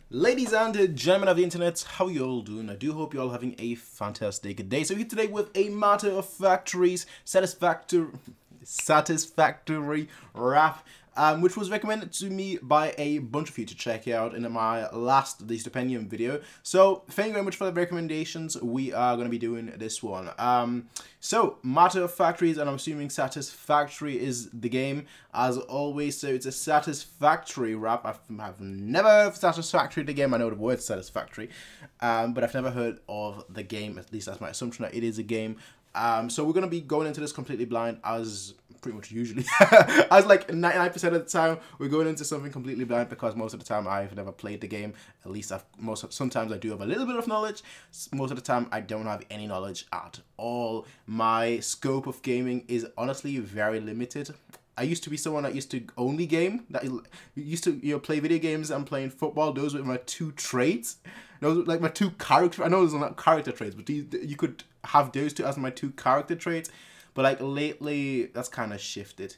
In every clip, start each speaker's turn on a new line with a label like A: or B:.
A: Ladies and gentlemen of the internet, how you all doing? I do hope you're all having a fantastic day. So here today with a matter of factories, Satisfactory Rap, which was recommended to me by a bunch of you to check out in my last The Stupendium video. So thank you very much for the recommendations. We are going to be doing this one. So matter of factories, and I'm assuming Satisfactory is the game as always. So it's a satisfactory rap. I've never heard of Satisfactory the game. I know the word satisfactory, but I've never heard of the game. At least that's my assumption that it is a game. So we're going to be going into this completely blind, as pretty much usually. As like 99% of the time, we're going into something completely blind because most of the time I've never played the game. At least sometimes I do have a little bit of knowledge. Most of the time I don't have any knowledge at all. My scope of gaming is honestly very limited. I used to be someone that used to only game, that used to play video games and playing football. Those were my two traits. Those were like my two character. I know those are not character traits, but you could have those two as my two character traits. But like lately, that's kind of shifted.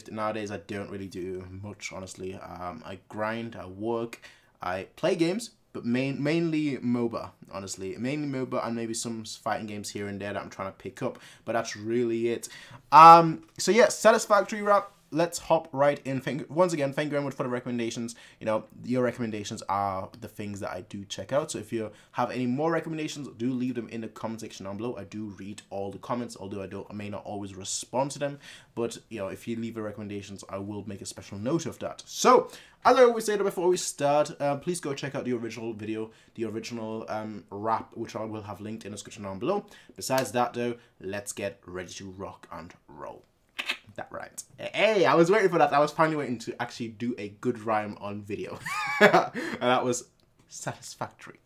A: Nowadays, I don't really do much, honestly. I grind, I work, I play games, but mainly MOBA, honestly. Mainly MOBA and maybe some fighting games here and there that I'm trying to pick up. But that's really it. So yeah, Satisfactory Rap. Let's hop right in. Once again, thank you very much for the recommendations. You know, your recommendations are the things that I do check out. So if you have any more recommendations, do leave them in the comment section down below. I do read all the comments, although I may not always respond to them. But, you know, if you leave the recommendations, I will make a special note of that. So, as I always say before we start, please go check out the original video, the original rap, which I will have linked in the description down below. Besides that, though, let's get ready to rock and roll. That right. Hey, I was waiting for that. I was finally waiting to actually do a good rhyme on video. And that was satisfactory.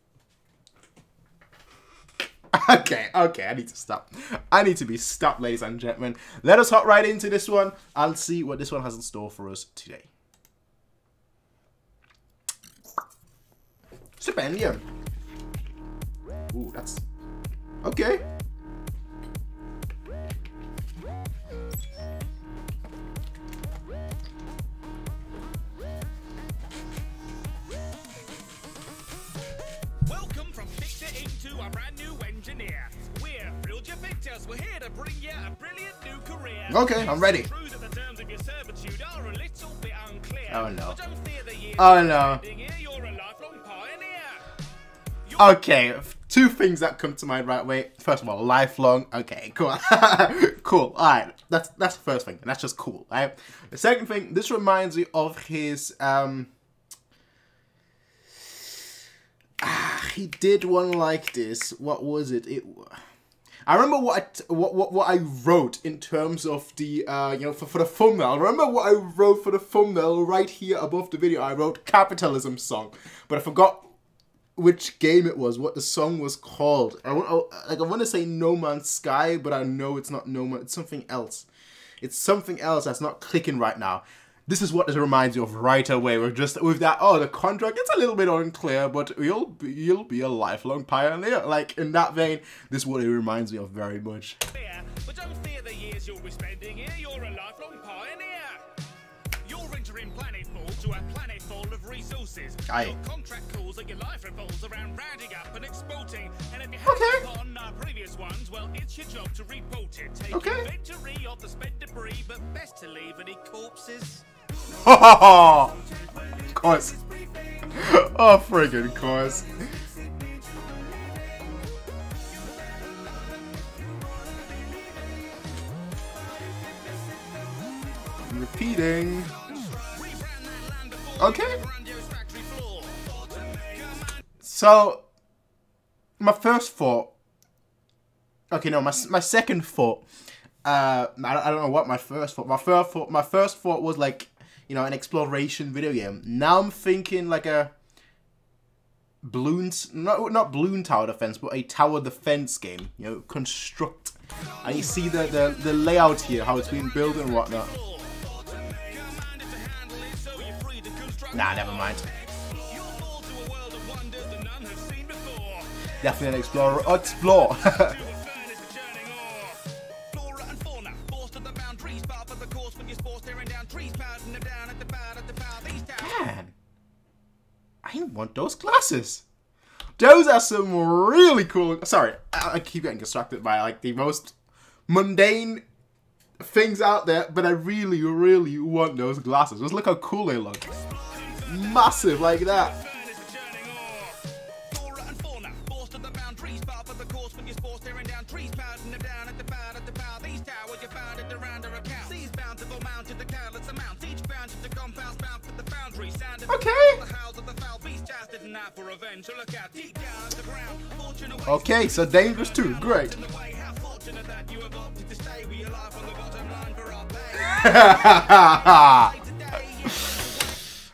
A: Okay, I need to stop. I need to be stopped, ladies and gentlemen. Let us hop right into this one and see what this one has in store for us today. Stupendium. Ooh, that's... okay.
B: A brand new engineer. We're Build Your Pictures. We're here to bring you a brilliant new career.
A: Okay, I'm ready.
B: True that the terms of your servitude are a little bit unclear.
A: Oh no.
B: But don't fear the years
A: oh no.
B: You're a lifelong pioneer.
A: Okay, two things that come to mind right away. First of all, lifelong. Okay, cool. Cool. Alright. That's the first thing. And that's just cool. Right? The second thing, this reminds me of his he did one like this. What was it? I remember what I wrote in terms of the you know, for the thumbnail. I remember what I wrote for the thumbnail right here above the video. I wrote capitalism song, but I forgot which game it was, what the song was called. I want to say No Man's Sky, but I know it's not No Man. It's something else. It's something else that's not clicking right now. This is what this reminds you of right away. We're just with that. Oh, the contract, it's a little bit unclear, but you'll be a lifelong pioneer. Like in that vein, this is what it reminds me of very much.
B: But don't fear the years you'll be spending here. You're a lifelong pioneer. You're entering planetfall to a planet full of resources.
A: Aye.
B: Your contract calls and your life revolves around rounding up and exporting. And if you haven't on our previous ones, well, it's your job to report it. Take inventory of the spent debris, but best to leave any corpses.
A: Of course. Oh, friggin' course. Repeating. Okay. So, my first thought. Okay, no, my second thought. I don't know what my first thought. My first thought was like, you know, an exploration video game. Now I'm thinking like a not balloon tower defense, but a tower defense game. You know, construct. And you see the layout here, how it's been built and whatnot. Nah, never mind. Definitely an explorer. Explore. Man, I I want those glasses. Those are some really cool... Sorry, I keep getting distracted by like the most mundane things out there, but I really, really want those glasses. Just look how cool they look. Massive like that. Okay. Okay, so dangerous too. Great.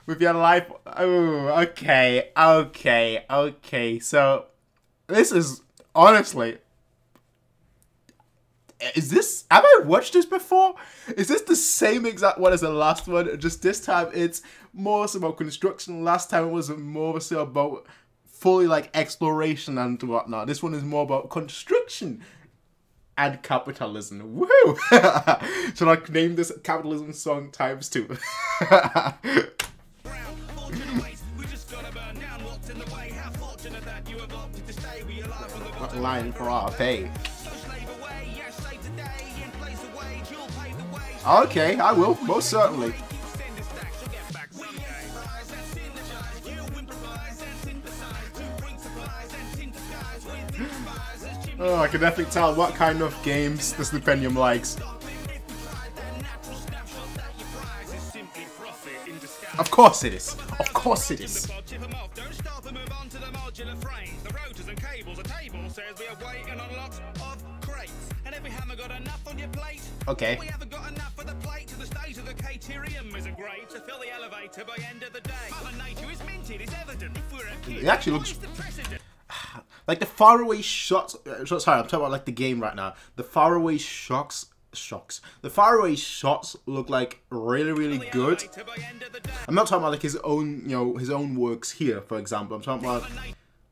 A: With your life. Oh, okay. So this is honestly. Is this? Have I watched this before? Is this the same exact one as the last one? Just this time it's more so about construction. Last time it was more so about fully like exploration and whatnot. This one is more about construction and capitalism. Woo! Should I name this capitalism song ×2? What line for our pay? Okay, I will, most certainly. Oh, I can definitely tell what kind of games the Stupendium likes. Of course it is. Of course it is. Okay. It actually looks like the faraway shots. Sorry, I'm talking about like the game right now. The faraway shots. The faraway shots look like really, really good. I'm not talking about like his own, his own works here, for example. I'm talking about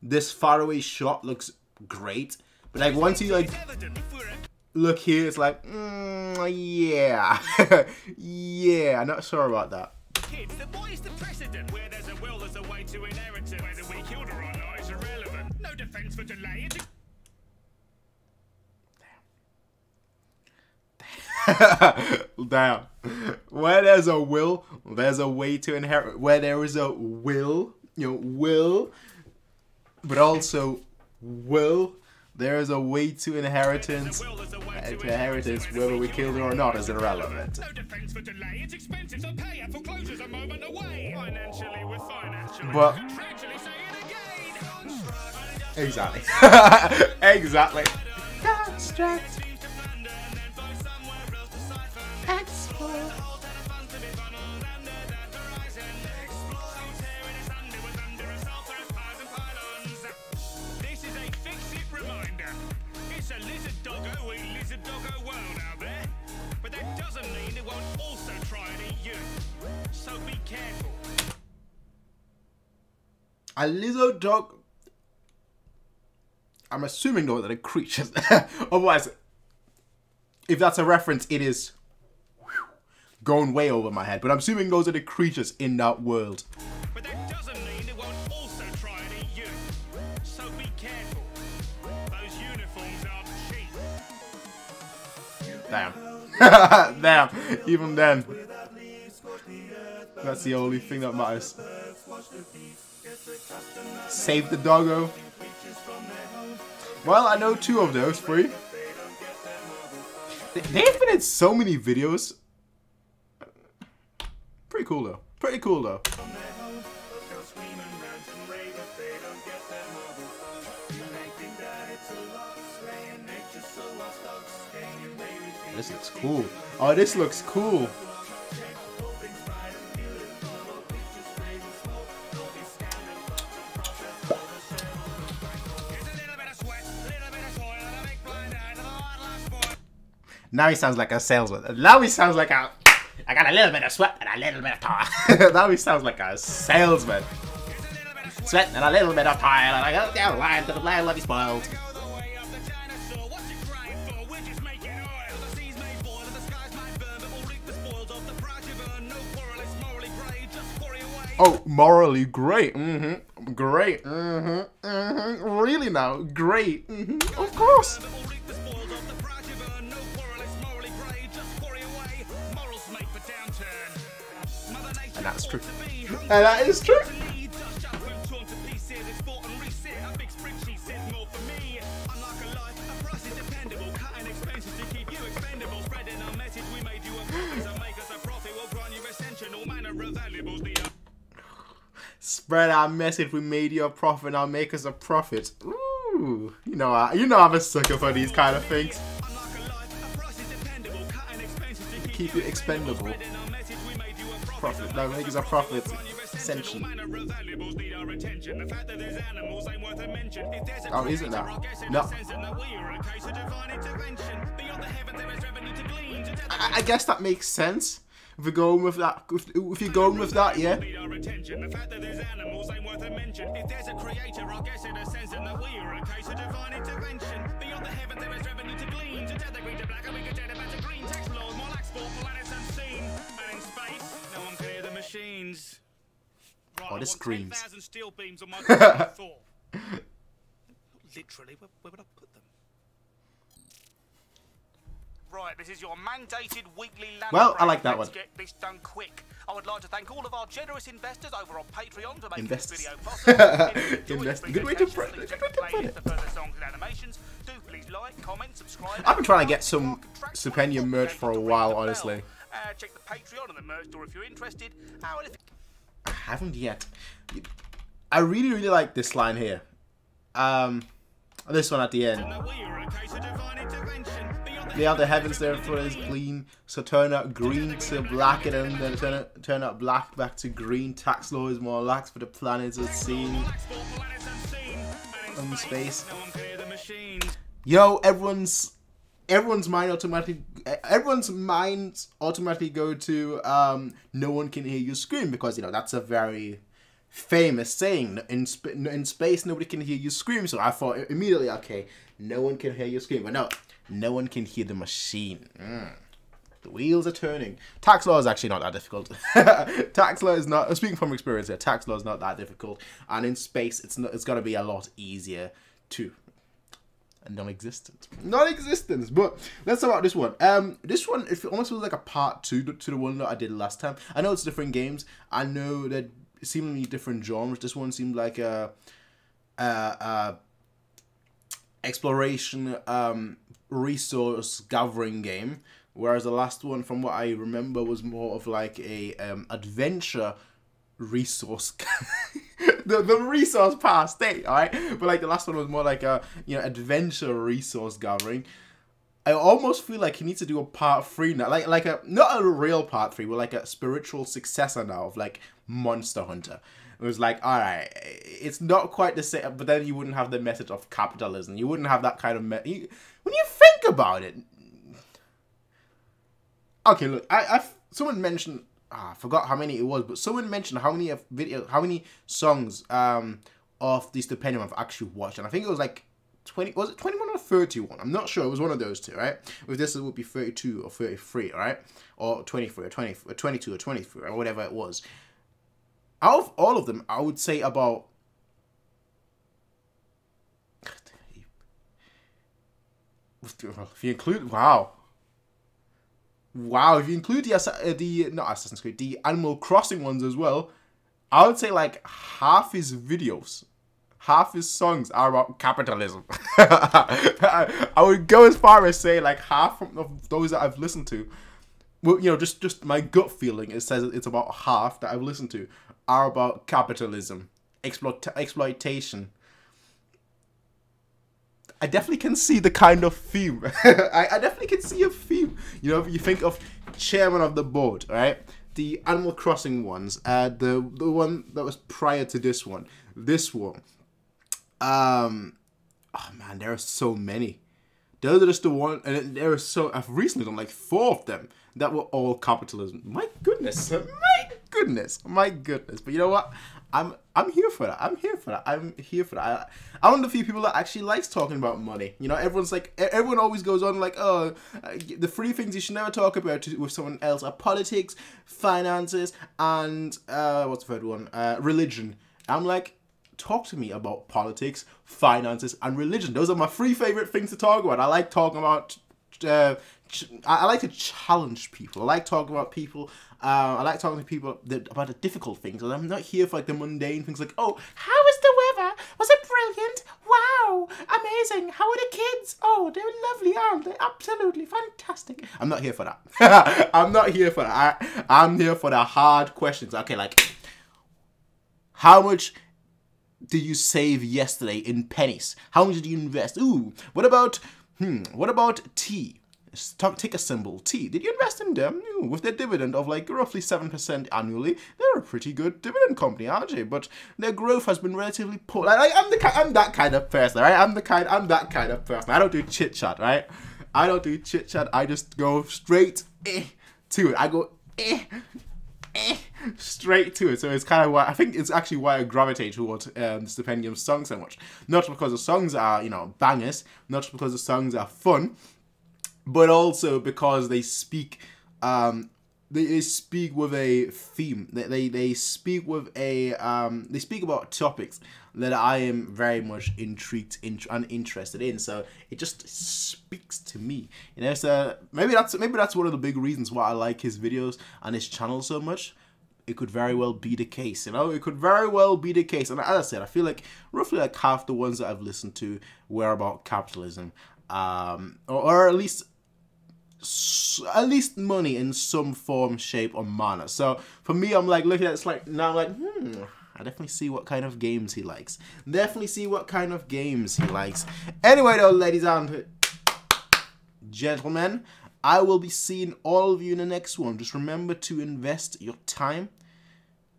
A: this faraway shot looks great, but like once you like look here, it's like, yeah, yeah. I'm not sure about that. Kids, the boy is the precedent. Where there's a will, there's a way to inherit it. Whether we killed her or not is irrelevant. No defense for delay. Damn. Where there's a will, there's a way to inherit. Where there is a will, will, but also will, there is a way to inheritance. Whether we killed her or not is irrelevant. No defense for delay. It's expensive to pay. Foreclosure's a moment away. Financially, we're financially. But contractually, say it again. Exactly. Exactly. Construct. Export. This is a fix-it reminder. It's a lizard doggo eat lizard doggo world out there, but that doesn't mean it won't also try and eat you. So be careful. A lizard dog. I'm assuming though that they're creatures. Otherwise, if that's a reference, it is going way over my head. But I'm assuming those are the creatures in that world. But that doesn't mean it won't also try and eat you. So be careful. Those uniforms are cheap. Damn. Damn. Even then. That's the only thing that matters. Save the doggo. Well, I know 2 of those free. They've been in so many videos. Pretty cool though. Pretty cool though. This looks cool. Oh, this looks cool. Now he sounds like a salesman. Now he sounds like a... I got a little bit of sweat and a little bit of toil. Now he sounds like a salesman. Sweat and a little bit of toil, and I go down the line to the land let me spoiled. Oh, morally great. Great. Really now, great. Of course. And that's true. And that is true. Spread our message, we made you a profit, now make us a profit. Ooh, you know I'm a sucker for these kind of things. Keep it expendable. Profit, now make us a profit. Essentially. Oh, isn't that? No. I guess that makes sense. If you're going with that, if you're going with that, yeah. Oh, this screams.
B: Literally, where would I put them? Right, this is your mandated weekly land.
A: Well, I like that one.
B: Let's get this done quick. I would like to thank all of our generous investors over on Patreon to make this video possible.
A: Good way to put it.
B: For further songs and animations, do please like, comment, subscribe.
A: I've been trying to get some Stupendium merch for a while, honestly.
B: Check the Patreon and the merch store if you're interested.
A: I haven't yet. I really like this line here. This one at the end. They are the heavens, therefore is clean. So turn out green to black, and then turn out black back to green. Tax law is more lax, for the planets are seen. Space. Yo, everyone's minds automatically go to no one can hear you scream, because that's a very famous saying. In space nobody can hear you scream, so I thought immediately, okay, no one can hear you scream, but no one can hear the machine. The wheels are turning. Tax law is actually not that difficult. Tax law is not, speaking from experience here, tax law is not that difficult, and in space it's got to be a lot easier too. Non-existent, but let's talk about this one. This one, it almost feels like a part 2 to the one that I did last time. I know it's different games, I know that seemingly different genres. This one seemed like a exploration, resource gathering game, whereas the last one, from what I remember, was more of like a adventure resource the resource part state, alright? But like the last one was more like a adventure resource gathering. I almost feel like he needs to do a part 3 now, like a not a real part 3, but like a spiritual successor now of like Monster Hunter. It was like, alright, it's not quite the same, but then you wouldn't have the message of capitalism. You wouldn't have that kind of when you think about it. Okay, look, someone mentioned, I forgot how many it was, but someone mentioned how many songs of the Stupendium I've actually watched, and I think it was like 20, was it 21 or 31? I'm not sure. It was one of those two, right? With this, it would be 32 or 33, right? Or 23 or 20, or 22 or 23 or whatever it was. Out of all of them, I would say about if you include if you include the not Assassin's Creed, the Animal Crossing ones as well, I would say like half his videos, half his songs are about capitalism. I would go as far as say like half of those that I've listened to, well, just my gut feeling, it says it's about half that I've listened to are about capitalism, exploitation. I definitely can see the kind of theme. I definitely can see a theme. You think of chairman of the board, right? The Animal Crossing ones, the one that was prior to this one. Oh man, there are so many. Those are just the one, and there are so. I've recently done like 4 of them that were all capitalism. My goodness. But you know what? I'm here for that. I'm here for that. I'm here for that. I'm one of the few people that actually likes talking about money. You know, everyone always goes on like, oh, the three things you should never talk about with someone else are politics, finances, and what's the third one? Religion. I'm like, talk to me about politics, finances, and religion. Those are my three favorite things to talk about. I like talking about. I like to challenge people. I like talking about people. I like talking to people about the difficult things. And I'm not here for like the mundane things like, oh, how was the weather? Was it brilliant? Wow, amazing. How are the kids? Oh, they're lovely, aren't they? Absolutely fantastic. I'm not here for that. I'm not here for that. I'm here for the hard questions. Okay, like, how much did you save yesterday in pennies? How much did you invest? Ooh, what about tea? Take a symbol, T. Did you invest in them? With their dividend of like roughly 7% annually, they're a pretty good dividend company, aren't they? But their growth has been relatively poor. Like, I'm that kind of person, right? I'm that kind of person. I don't do chit chat, right? I don't do chit chat. I just go straight to it. I go straight to it. So it's kind of why I think it's actually why I gravitate towards the Stupendium songs so much. Not because the songs are, you know, bangers. Not because the songs are fun. But also because they speak, they speak with a theme. They speak with a, they speak about topics that I am very much intrigued and interested in. So it just speaks to me, you know. So maybe that's one of the big reasons why I like his videos and his channel so much. It could very well be the case, you know. It could very well be the case. And as I said, I feel like roughly like half the ones that I've listened to were about capitalism, or at least money in some form, shape, or manner. So for me, I'm like looking at it, like now I'm like, I definitely see what kind of games he likes. Anyway, though, ladies and gentlemen, I will be seeing all of you in the next one. Just remember to invest your time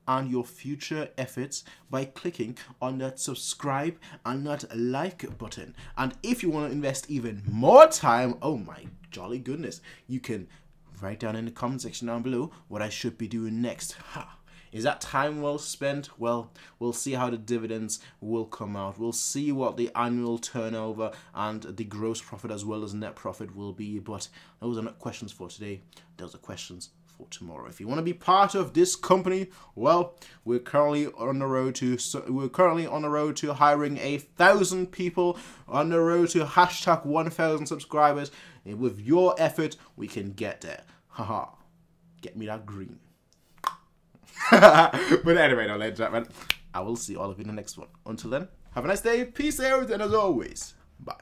A: and your future efforts by clicking on that subscribe and that like button. And if you want to invest even more time, oh my jolly goodness, you can write down in the comment section down below what I should be doing next. Is that time well spent? Well, we'll see how the dividends will come out. We'll see what the annual turnover and the gross profit as well as net profit will be. But those are not questions for today. Those are questions for tomorrow. If you want to be part of this company, well, we're currently on the road to hiring 1,000 people, on the road to hashtag 1,000 subscribers. And with your effort, we can get there. Haha. Get me that green. But anyway, now, ladies and gentlemen, I will see all of you in the next one. Until then, have a nice day, peace out, and as always, bye.